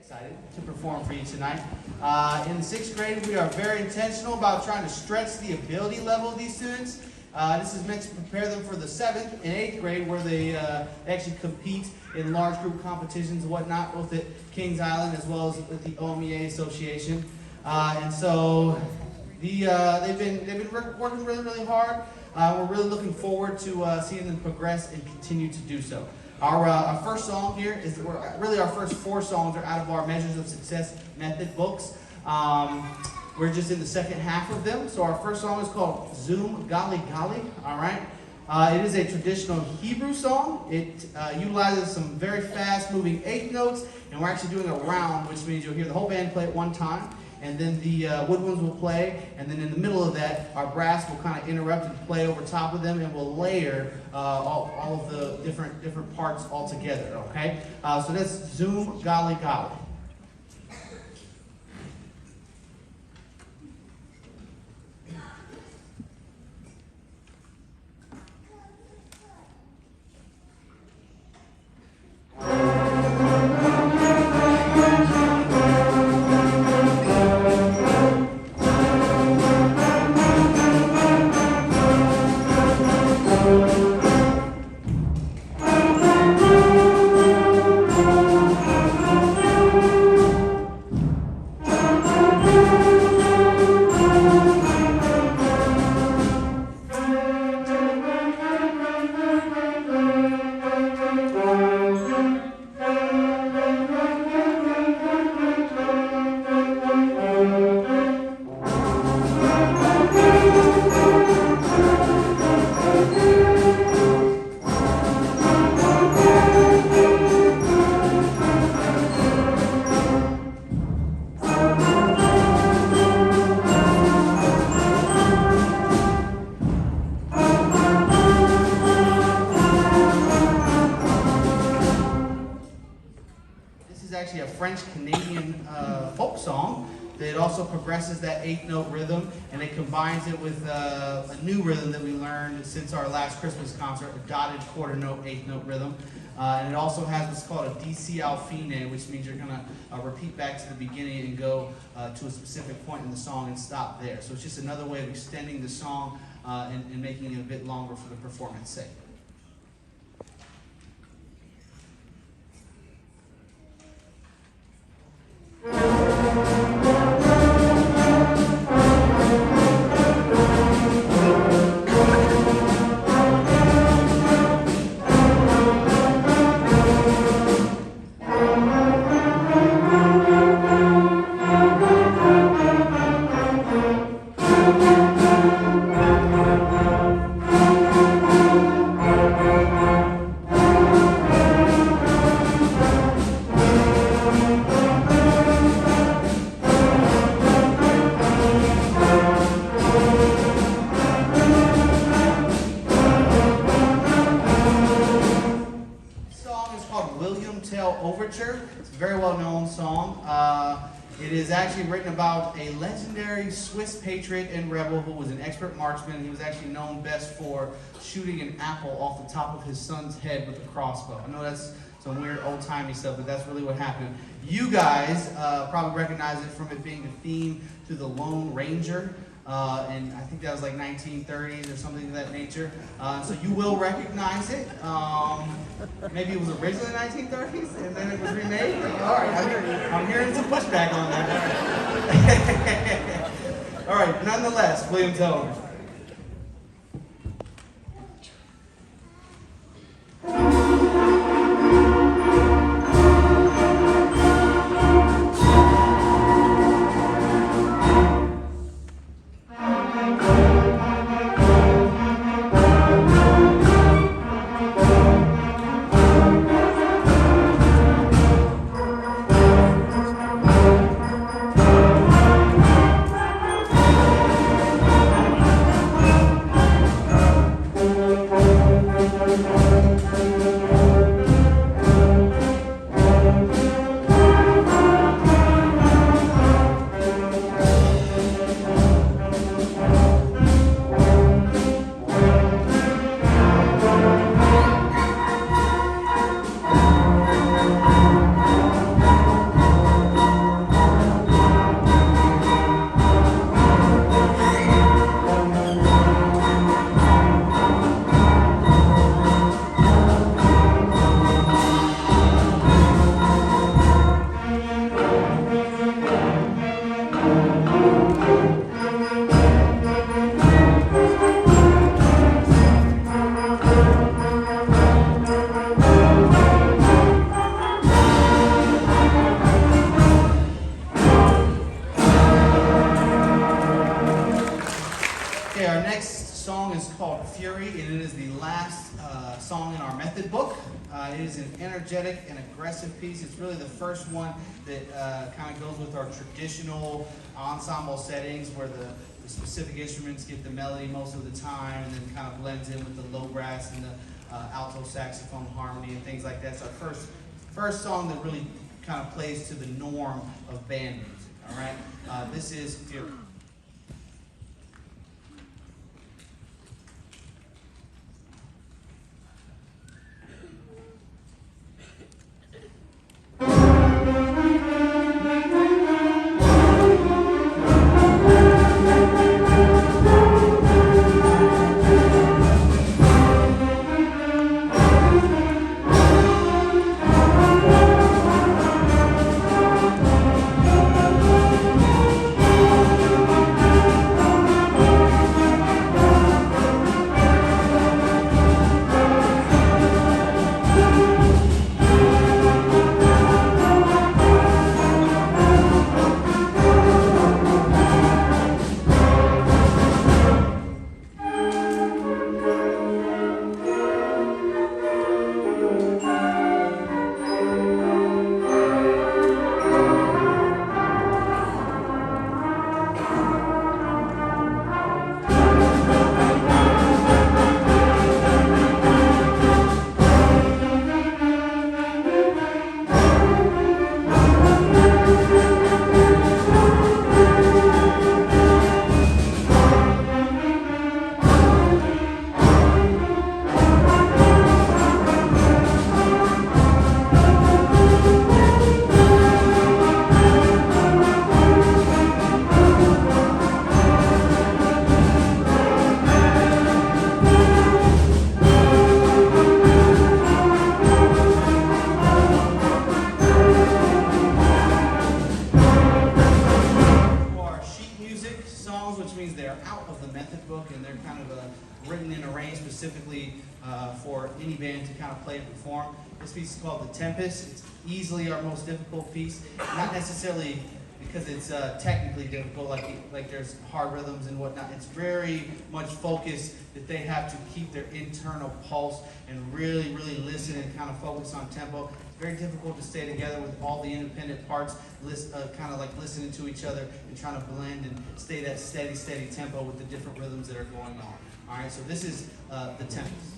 excited to perform for you tonight. In the 6th grade, we are very intentional about trying to stretch the ability level of these students. This is meant to prepare them for the 7th and 8th grade, where they actually compete in large group competitions and whatnot, both at Kings Island as well as with the OMEA Association. And so they've been working really, really hard. We're really looking forward to seeing them progress and continue to do so. Our first song here is really our first 4 songs are out of our Measures of Success method books. We're just in the second half of them. So our first song is called Zoom Gali Gali. All right. It is a traditional Hebrew song. It utilizes some very fast moving 8th notes, and we're actually doing a round, which means you'll hear the whole band play at one time, and then the woodwinds will play, and then in the middle of that, our brass will kind of interrupt and play over top of them, and we'll layer all of the different parts all together. Okay. So that's Zoom Gali Gali. Actually a French-Canadian folk song that also progresses that 8th note rhythm, and it combines it with a new rhythm that we learned since our last Christmas concert, a dotted quarter note 8th note rhythm. And it also has what's called a DC al fine, which means you're going to repeat back to the beginning and go to a specific point in the song and stop there. So it's just another way of extending the song and making it a bit longer for the performance sake. Overture. It's a very well-known song. It is actually written about a legendary Swiss patriot and rebel who was an expert marksman. He was actually known best for shooting an apple off the top of his son's head with a crossbow. I know that's some weird old-timey stuff, but that's really what happened. You guys probably recognize it from it being the theme to the Lone Ranger. And I think that was like 1930s or something of that nature. So you will recognize it. Maybe it was originally 1930s and then it was remade. All right, I'm hearing some pushback on that. All right, nonetheless, William Tell. our method book. It is an energetic and aggressive piece. It's really the first one that kind of goes with our traditional ensemble settings where the specific instruments get the melody most of the time and then kind of blends in with the low brass and the alto saxophone harmony and things like that. It's our first song that really kind of plays to the norm of band music. All right, this is Dear. Which means they're out of the method book and they're kind of written and arranged specifically for any band to kind of play and perform. This piece is called The Tempest. It's easily our most difficult piece, not necessarily because it's technically difficult, like there's hard rhythms and whatnot. It's very much focused that they have to keep their internal pulse and really, really listen and kind of focus on tempo. It's very difficult to stay together with all the independent parts, kind of like listening to each other and trying to blend and stay that steady, steady tempo with the different rhythms that are going on. All right, so this is The Tempest.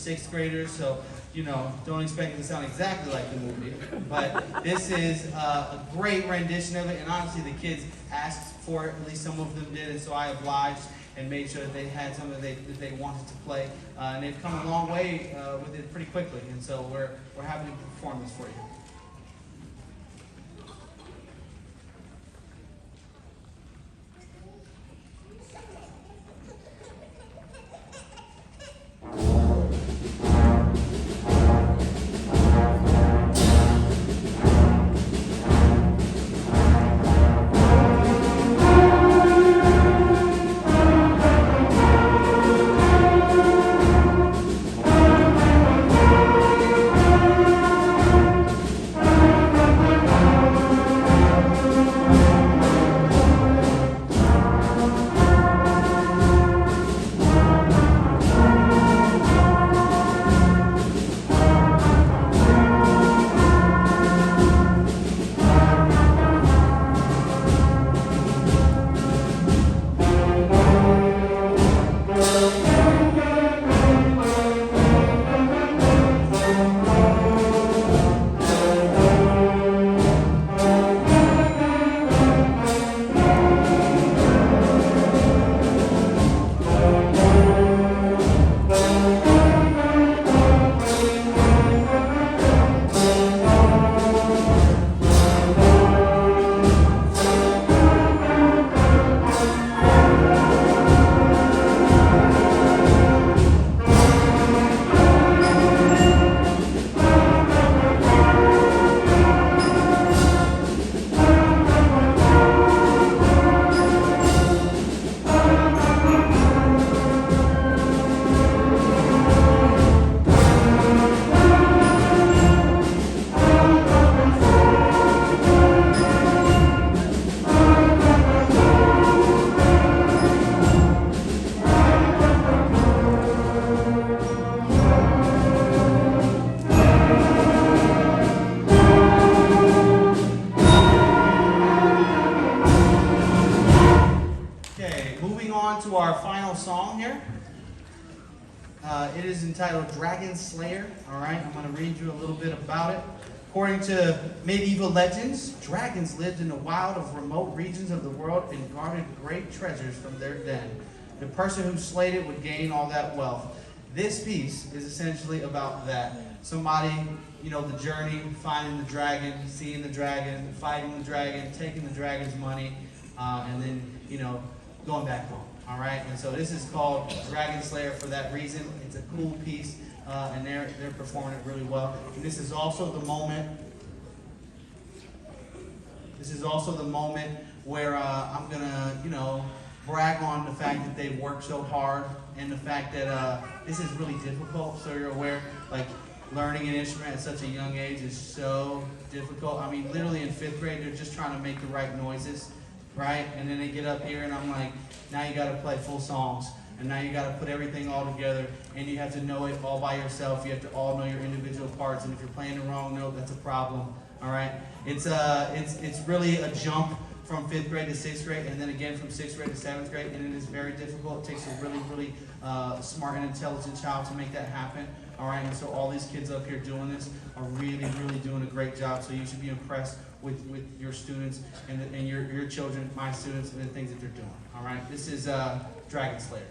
sixth graders, so don't expect it to sound exactly like the movie. But this is a great rendition of it, and honestly, the kids asked for it. At least some of them did, and so I obliged and made sure that they had something that they wanted to play. And they've come a long way with it pretty quickly, and so we're happy to perform this for you. To our final song here. It is entitled Dragon Slayer. All right, I'm going to read you a little bit about it. According to medieval legends, dragons lived in the wild of remote regions of the world and guarded great treasures from their den. The person who slayed it would gain all that wealth. This piece is essentially about that. Somebody, the journey, finding the dragon, seeing the dragon, fighting the dragon, taking the dragon's money, and then, going back home. All right, and so this is called Dragon Slayer for that reason. It's a cool piece, and they're performing it really well. And this is also the moment. This is also the moment where I'm gonna, brag on the fact that they work so hard, and the fact that this is really difficult. So you're aware, like learning an instrument at such a young age is so difficult. I mean, literally in fifth grade, they're just trying to make the right noises. Right? And then they get up here and I'm like, now you got to play full songs. And now you got to put everything all together. And you have to know it all by yourself. You have to all know your individual parts. And if you're playing the wrong note, that's a problem. All right? It's really a jump from fifth grade to sixth grade. And then again from sixth grade to seventh grade. And it is very difficult. It takes a really, really smart and intelligent child to make that happen. All right? And so all these kids up here doing this are really, really doing a great job. So you should be impressed with your students and your children, my students, and the things that they're doing. All right, this is Dragon Slayer.